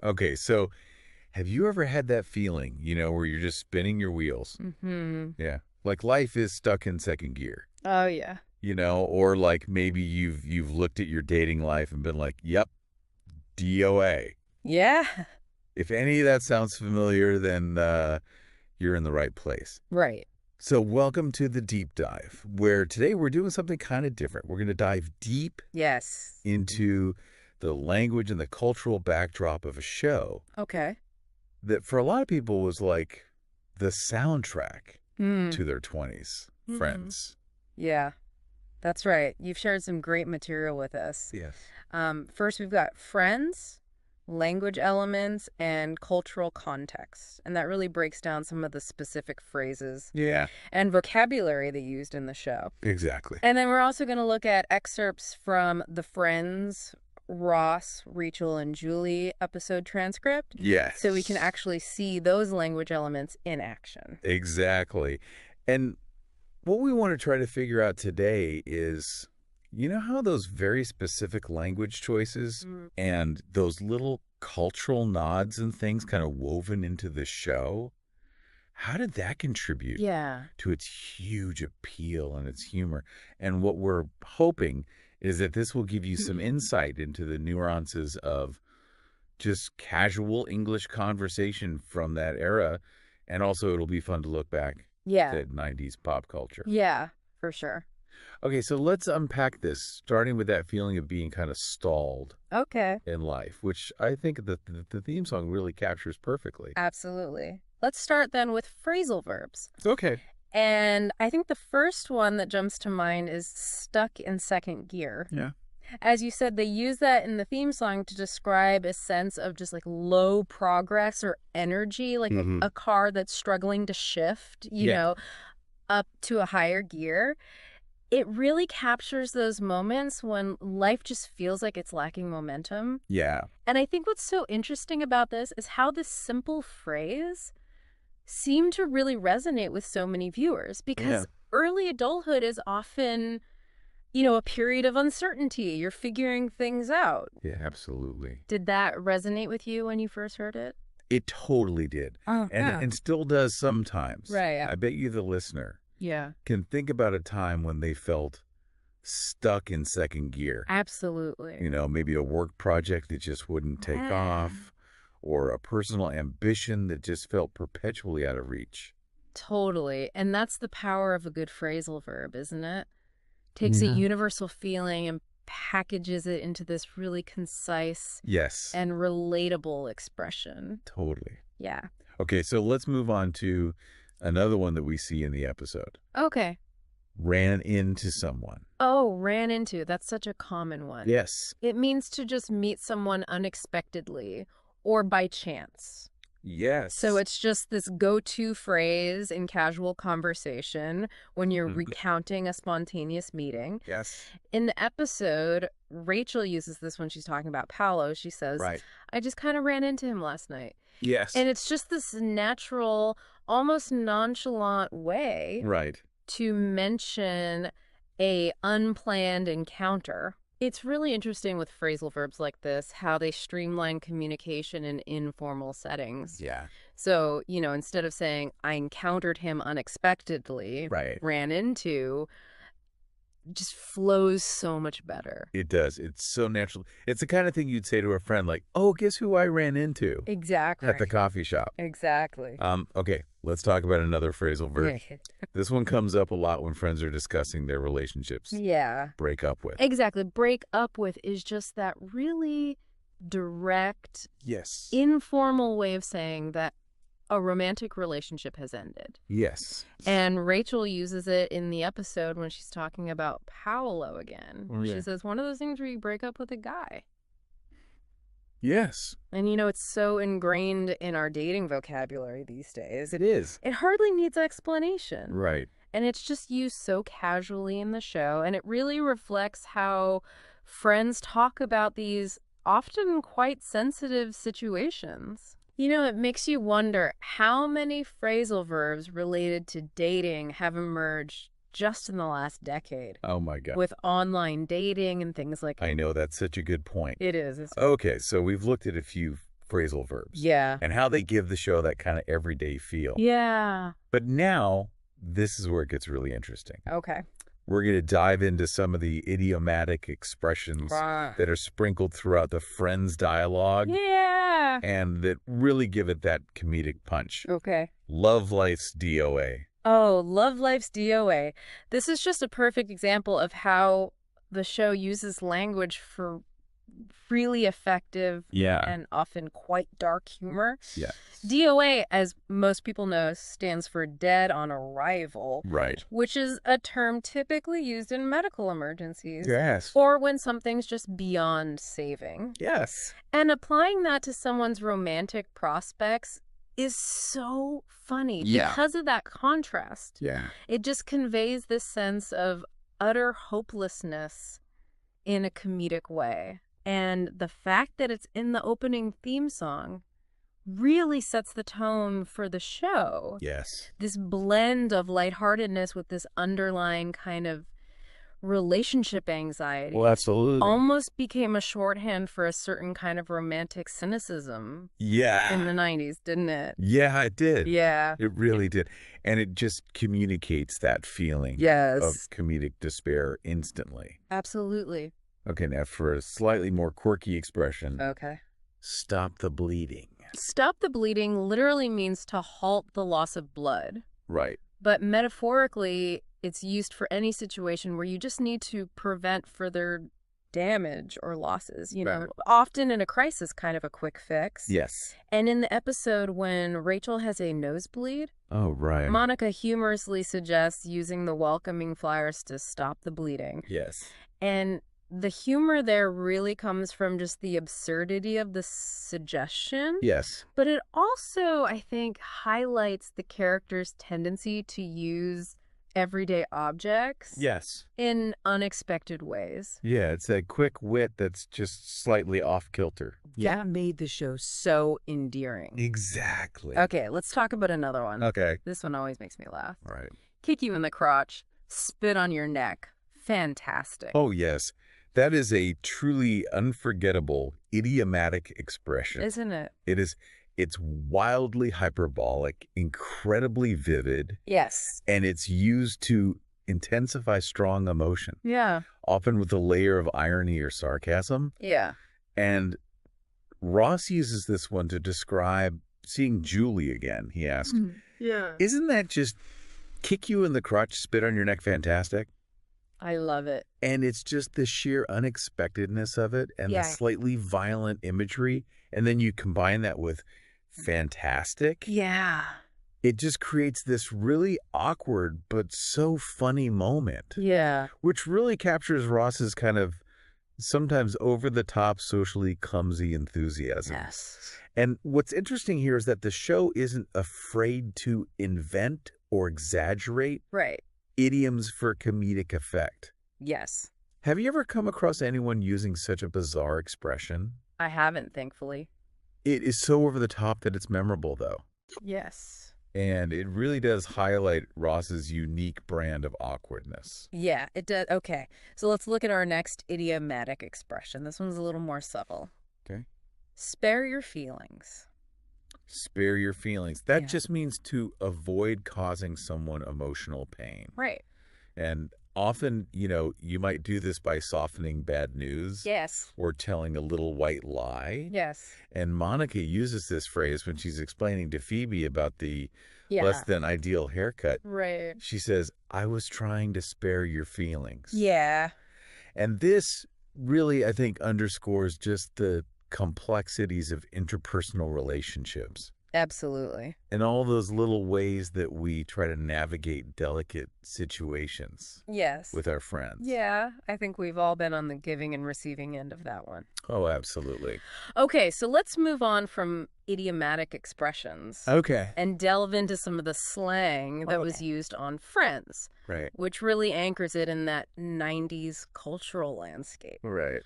Okay, so have you ever had that feeling, where you're just spinning your wheels? Mm-hmm. Yeah. Like life is stuck in second gear, Oh, yeah. or like maybe you've looked at your dating life and been like, "Yep, DOA." Yeah. If any of that sounds familiar, then you're in the right place. Right. So, welcome to the deep dive, where today we're doing something kind of different. We're going to dive deep Yes. into the language and the cultural backdrop of a show Okay. that for a lot of people was like the soundtrack Mm. to their 20s. Mm-hmm. Friends. Yeah, that's right. You've shared some great material with us. Yes. First, we've got friends, language elements, and cultural context. And that really breaks down some of the specific phrases Yeah, and vocabulary they used in the show. exactly. And then we're also going to look at excerpts from the Friends, Ross, Rachel, and Julie episode transcript so we can Yes, actually see those language elements in action. exactly. And what we want to try to figure out today is, how those very specific language choices Mm. and those little cultural nods and things kind of woven into the show, how did that contribute Yeah. to its huge appeal and its humor? And what we're hoping is that this will give you some insight into the nuances of just casual English conversation from that era. And also, it'll be fun to look back Yeah. at 90s pop culture. Yeah, for sure. Okay, so let's unpack this, starting with that feeling of being kind of stalled Okay. in life, which I think that the theme song really captures perfectly. Absolutely. Let's start then with phrasal verbs. Okay. And I think the first one that jumps to mind is stuck in second gear. Yeah. As you said, they use that in the theme song to describe a sense of just like low progress or energy, like Mm-hmm. a car that's struggling to shift, Yeah. up to a higher gear. It really captures those moments when life just feels like it's lacking momentum. Yeah. And I think what's so interesting about this is how this simple phrase seemed to really resonate with so many viewers Yeah. because early adulthood is often, a period of uncertainty. You're figuring things out. Yeah, absolutely. Did that resonate with you when you first heard it? It totally did. Oh, And yeah. and still does sometimes. Right. Yeah. I bet you the listener Yeah. can think about a time when they felt stuck in second gear. Absolutely. Maybe a work project that just wouldn't take Yeah. off, or a personal ambition that just felt perpetually out of reach. Totally. And that's the power of a good phrasal verb, isn't it? Takes a Yeah. universal feeling and packages it into this really concise Yes, and relatable expression. totally. Yeah. Okay, so let's move on to another one that we see in the episode. Okay. Ran into someone. Oh, ran into. That's such a common one. Yes. It means to just meet someone unexpectedly or by chance. Yes. So it's just this go-to phrase in casual conversation when you're Mhm. recounting a spontaneous meeting. Yes. In the episode, Rachel uses this when she's talking about Paolo. She says, Right. I just kind of ran into him last night. Yes. And it's just this natural, almost nonchalant way Right. to mention a unplanned encounter. It's really interesting with phrasal verbs like this, how they streamline communication in informal settings. Yeah. So, instead of saying, I encountered him unexpectedly, Right. ran into, just flows so much better. It does. It's so natural. It's the kind of thing you'd say to a friend, like, "Oh, guess who I ran into Exactly. at the coffee shop." Exactly. Okay, let's talk about another phrasal verb. This one comes up a lot when friends are discussing their relationships. Yeah. Break up with. Exactly. Break up with is just that really direct, Yes. informal way of saying that a romantic relationship has ended. Yes. And Rachel uses it in the episode when she's talking about Paolo again. Oh, yeah. She says, one of those things where you break up with a guy. Yes. And it's so ingrained in our dating vocabulary these days. It is. It hardly needs explanation. Right. And it's just used so casually in the show. And it really reflects how friends talk about these often quite sensitive situations. It makes you wonder how many phrasal verbs related to dating have emerged just in the last decade Oh, my God. with online dating and things like that. I know, that's such a good point. It is. Okay, so we've looked at a few phrasal verbs. Yeah. And how they give the show that kind of everyday feel. Yeah. But now, this is where it gets really interesting. Okay. We're going to dive into some of the idiomatic expressions that are sprinkled throughout the Friends dialogue. Yeah. And that really give it that comedic punch. Okay. Love Life's DOA. Oh, Love Life's DOA. This is just a perfect example of how the show uses language for really effective and often quite dark humor. Yeah. DOA, as most people know, stands for dead on arrival. Right. Which is a term typically used in medical emergencies. Yes. Or when something's just beyond saving. Yes. And applying that to someone's romantic prospects is so funny because of that contrast. Yeah. It just conveys this sense of utter hopelessness in a comedic way. And the fact that it's in the opening theme song really sets the tone for the show. Yes. This blend of lightheartedness with this underlying kind of relationship anxiety. Well, absolutely. Almost became a shorthand for a certain kind of romantic cynicism. Yeah. In the 90s, didn't it? Yeah, it did. Yeah. It really did. And it just communicates that feeling of comedic despair instantly. Absolutely. Okay, now for a slightly more quirky expression. Okay. Stop the bleeding. Stop the bleeding literally means to halt the loss of blood. Right. But metaphorically, it's used for any situation where you just need to prevent further damage or losses, you know, often in a crisis, kind of a quick fix. Yes. And in the episode when Rachel has a nosebleed, oh, right. Monica humorously suggests using the welcoming flowers to stop the bleeding. Yes. And the humor there really comes from just the absurdity of the suggestion. Yes. But it also, I think, highlights the character's tendency to use everyday objects in unexpected ways. Yeah, it's a quick wit that's just slightly off kilter. That made the show so endearing. Exactly. Okay, let's talk about another one. Okay. This one always makes me laugh. All right. Kick you in the crotch, spit on your neck. Fantastic. Oh, yes. That is a truly unforgettable idiomatic expression. Isn't it? It is. It's wildly hyperbolic, incredibly vivid. Yes. And it's used to intensify strong emotion. Yeah. Often with a layer of irony or sarcasm. Yeah. And Ross uses this one to describe seeing Julie again. He asked, isn't that just kick you in the crotch, spit on your neck fantastic? I love it. And it's just the sheer unexpectedness of it and the slightly violent imagery. And then you combine that with fantastic. Yeah. It just creates this really awkward but so funny moment. Yeah. Which really captures Ross's kind of sometimes over-the-top, socially clumsy enthusiasm. Yes. And what's interesting here is that the show isn't afraid to invent or exaggerate idioms for comedic effect. Yes. Have you ever come across anyone using such a bizarre expression? I haven't, thankfully. It is so over the top that it's memorable, though. Yes. And it really does highlight Ross's unique brand of awkwardness. Yeah, it does. Okay, so let's look at our next idiomatic expression. This one's a little more subtle. Okay. Spare your feelings. Spare your feelings. That just means to avoid causing someone emotional pain. Right. And often, you know, you might do this by softening bad news. Yes. Or telling a little white lie. Yes. And Monica uses this phrase when she's explaining to Phoebe about the less than ideal haircut. Right. She says, I was trying to spare your feelings. Yeah. And this really, I think, underscores just the complexities of interpersonal relationships. Absolutely. And all those little ways that we try to navigate delicate situations. Yes. With our friends. Yeah, I think we've all been on the giving and receiving end of that one. Oh, absolutely. Okay, so let's move on from idiomatic expressions. Okay. And delve into some of the slang that was used on Friends. Right. Which really anchors it in that 90s cultural landscape. Right.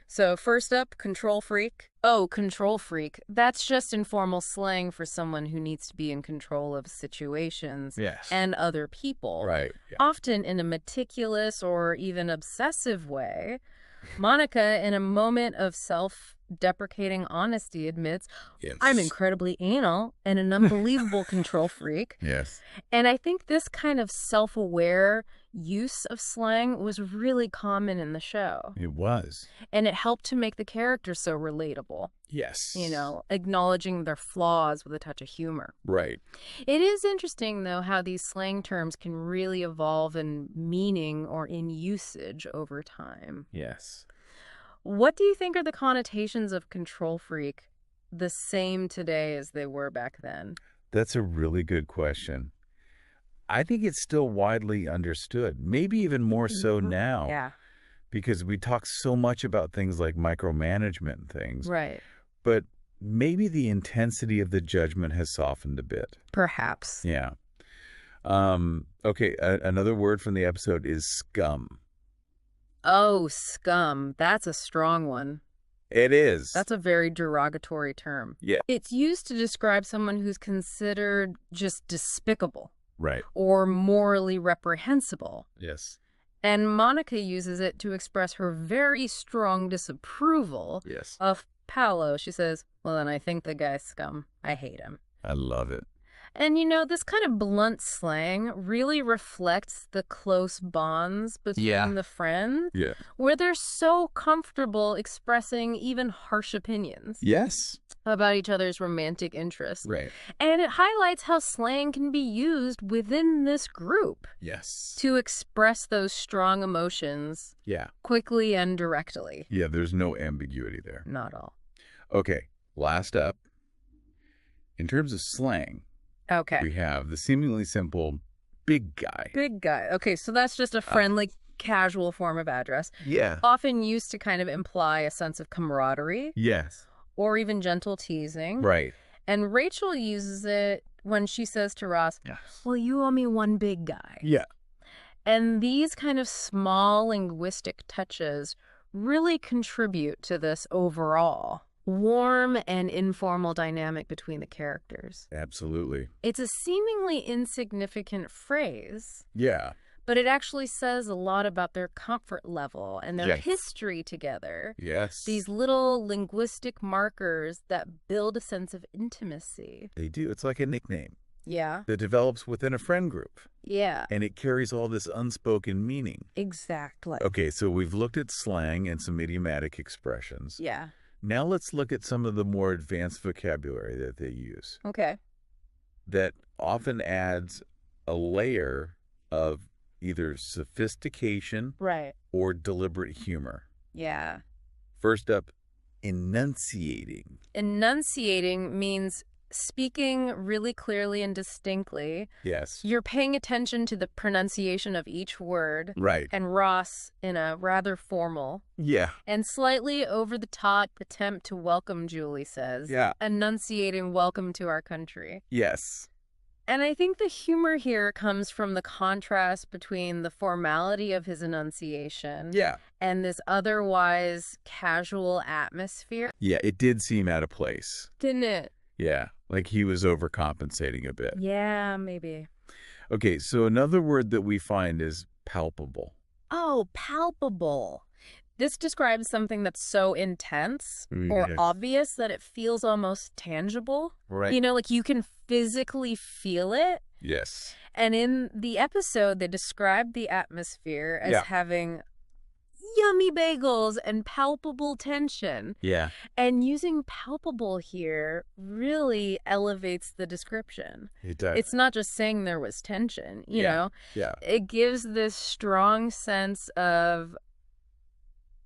So first up, control freak. Oh, control freak. That's just informal slang for someone who needs to be in control of situations and other people. Right. Yeah. Often in a meticulous or even obsessive way. Monica, in a moment of self-deprecating honesty admits, Yes. I'm incredibly anal and an unbelievable control freak. Yes. And I think this kind of self-aware use of slang was really common in the show. It was. And it helped to make the characters so relatable, Yes. acknowledging their flaws with a touch of humor. Right. It is interesting, though, how these slang terms can really evolve in meaning or in usage over time. Yes. What do you think are the connotations of control freak the same today as they were back then? That's a really good question. I think it's still widely understood, maybe even more so now. Yeah. Because we talk so much about things like micromanagement and things. Right. But maybe the intensity of the judgment has softened a bit. Perhaps. Yeah. Okay, another word from the episode is scum. Oh, scum. That's a strong one. It is. That's a very derogatory term. Yeah. It's used to describe someone who's considered just despicable. Right. Or morally reprehensible. Yes. And Monica uses it to express her very strong disapproval Yes. of Paolo. She says, well, then I think the guy's scum. I hate him. I love it. And, this kind of blunt slang really reflects the close bonds between the friends, where they're so comfortable expressing even harsh opinions Yes. about each other's romantic interests. Right. And it highlights how slang can be used within this group. Yes. To express those strong emotions quickly and directly. Yeah, there's no ambiguity there. Not all. Okay, last up. In terms of slang, we have the seemingly simple big guy. Big guy. Okay, so that's just a friendly, casual form of address. Yeah. Often used to kind of imply a sense of camaraderie. Yes. Or even gentle teasing. Right. And Rachel uses it when she says to Ross, well, you owe me one big guy. Yeah. And these kind of small linguistic touches really contribute to this overall warm and informal dynamic between the characters. Absolutely. It's a seemingly insignificant phrase. Yeah. But it actually says a lot about their comfort level and their history together. Yes. These little linguistic markers that build a sense of intimacy. They do. It's like a nickname. Yeah. That develops within a friend group. Yeah. And it carries all this unspoken meaning. Exactly. Okay, so we've looked at slang and some idiomatic expressions. Yeah. Now let's look at some of the more advanced vocabulary that they use. Okay. That often adds a layer of either sophistication or deliberate humor. Yeah. First up, enunciating. Enunciating means speaking really clearly and distinctly. Yes. You're paying attention to the pronunciation of each word. Right. And Ross, in a rather formal and slightly over-the-top attempt to welcome, Julie says. Yeah. Enunciating welcome to our country. Yes. And I think the humor here comes from the contrast between the formality of his enunciation and this otherwise casual atmosphere. Yeah, it did seem out of place. Didn't it? Yeah, like he was overcompensating a bit. Yeah, maybe. Okay, so another word that we find is palpable. Oh, palpable. This describes something that's so intense or obvious that it feels almost tangible. Right. Like you can physically feel it. Yes. And in the episode, they described the atmosphere as having yummy bagels and palpable tension. Yeah. And using palpable here really elevates the description. It does. It's not just saying there was tension, you know? Yeah. It gives this strong sense of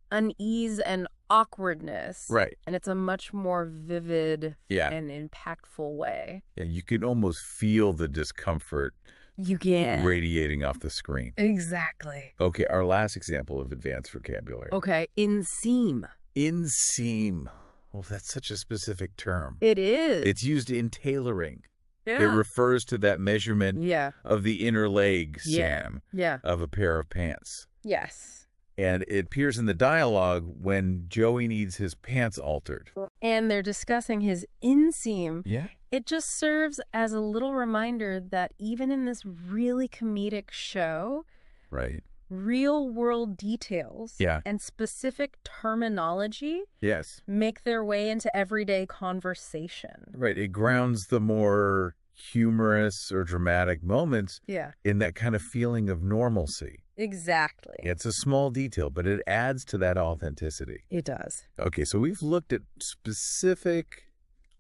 unease and awkwardness. Right. And it's a much more vivid and impactful way. Yeah, you can almost feel the discomfort you can radiating off the screen. Exactly. Okay, our last example of advanced vocabulary. Okay, inseam. Inseam. Well, that's such a specific term. It is. It's used in tailoring. Yeah. It refers to that measurement of the inner leg, Sam, of a pair of pants. Yes. And it appears in the dialogue when Joey needs his pants altered. And they're discussing his inseam. Yeah. It just serves as a little reminder that even in this really comedic show, real-world details Yeah. and specific terminology Yes. make their way into everyday conversation. Right. It grounds the more humorous or dramatic moments Yeah, in that kind of feeling of normalcy. exactly. It's a small detail, but it adds to that authenticity. It does. Okay, so we've looked at specific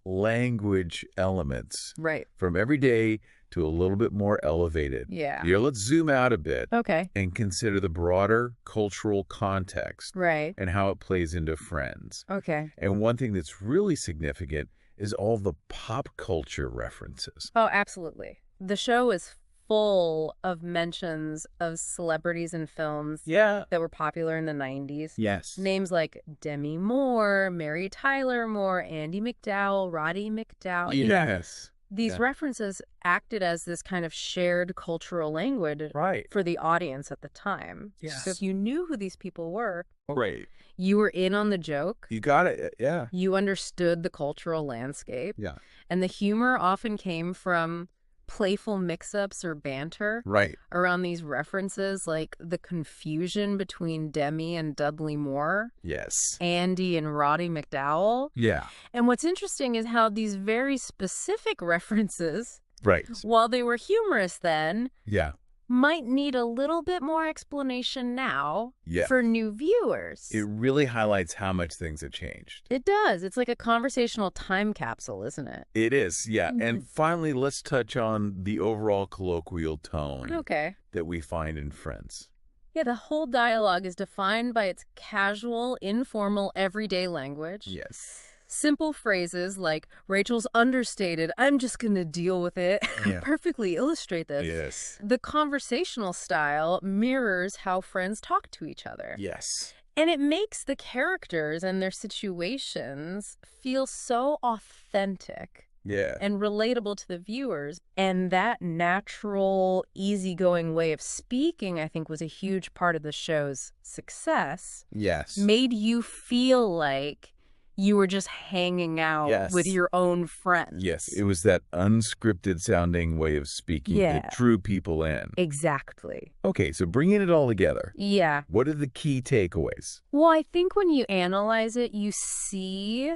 language elements Right. from everyday to a little bit more elevated. Yeah. Here, let's zoom out a bit Okay. and consider the broader cultural context Right. and how it plays into Friends. Okay. And one thing that's really significant is all the pop culture references. Oh, absolutely. The show is full of mentions of celebrities and films Yeah. that were popular in the 90s. Yes. Names like Demi Moore, Mary Tyler Moore, Andie MacDowell, Roddy McDowell. Yes. These Yeah. references acted as this kind of shared cultural language Right. for the audience at the time. Yes. So if you knew who these people were, Right. you were in on the joke. You got it. Yeah. You understood the cultural landscape. Yeah. And the humor often came from playful mix-ups or banter Right. around these references, like the confusion between Demi and Dudley Moore, Yes. Andy and Roddy McDowell. Yeah. And what's interesting is how these very specific references, Right. while they were humorous then, Yeah. might need a little bit more explanation now Yeah. for new viewers. It really highlights how much things have changed. It does. It's like a conversational time capsule, isn't it? It is, yeah. Mhm. And finally, let's touch on the overall colloquial tone Okay. that we find in Friends. Yeah, the whole dialogue is defined by its casual, informal, everyday language. Yes. Simple phrases like Rachel's understated, I'm just going to deal with it, Yeah. perfectly illustrate this. Yes. The conversational style mirrors how friends talk to each other. Yes. And it makes the characters and their situations feel so authentic Yeah. and relatable to the viewers. And that natural, easygoing way of speaking, I think, was a huge part of the show's success. Yes. Made you feel like you were just hanging out Yes. with your own friends. Yes. It was that unscripted sounding way of speaking Yeah. that drew people in. Exactly. Okay, so bringing it all together, Yeah. what are the key takeaways? Well, I think when you analyze it, you see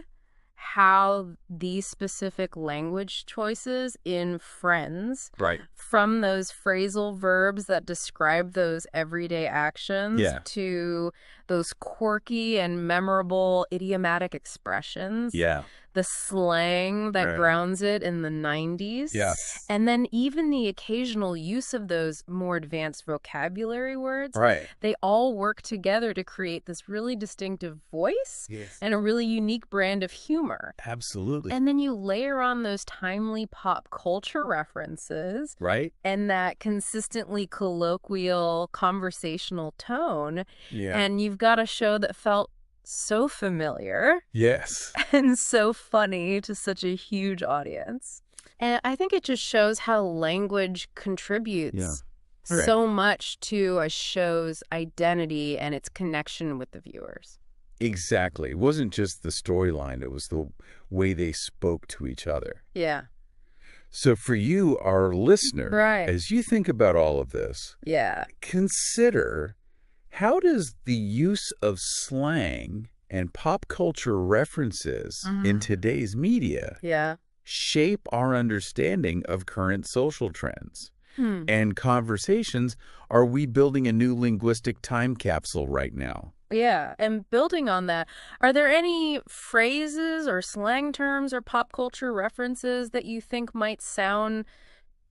how these specific language choices in Friends, Right. from those phrasal verbs that describe those everyday actions Yeah. to those quirky and memorable idiomatic expressions, Yeah. the slang that Right. grounds it in the 90s, Yes. and then even the occasional use of those more advanced vocabulary words, Right. they all work together to create this really distinctive voice Yes. and a really unique brand of humor. Absolutely. And then you layer on those timely pop culture references Right? and that consistently colloquial conversational tone, Yeah. and you've got a show that felt so familiar Yes. and so funny to such a huge audience. And I think it just shows how language contributes Yeah. Right. so much to a show's identity and its connection with the viewers. Exactly. It wasn't just the storyline, it was the way they spoke to each other. Yeah. So for you, our listener, Right. as you think about all of this, Yeah. consider how does the use of slang and pop culture references in today's media Yeah. shape our understanding of current social trends Hmm. and conversations? Are we building a new linguistic time capsule right now? Yeah. And building on that, are there any phrases or slang terms or pop culture references that you think might sound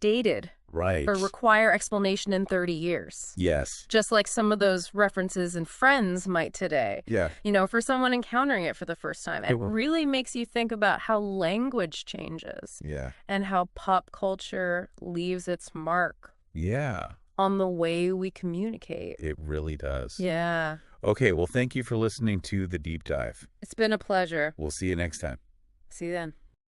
dated Right. or require explanation in 30 years? Yes. Just like some of those references in Friends might today. Yeah. You know, for someone encountering it for the first time, it really makes you think about how language changes Yeah. and how pop culture leaves its mark Yeah. on the way we communicate. It really does. Yeah. Okay. Well, thank you for listening to The Deep Dive. It's been a pleasure. We'll see you next time. See you then.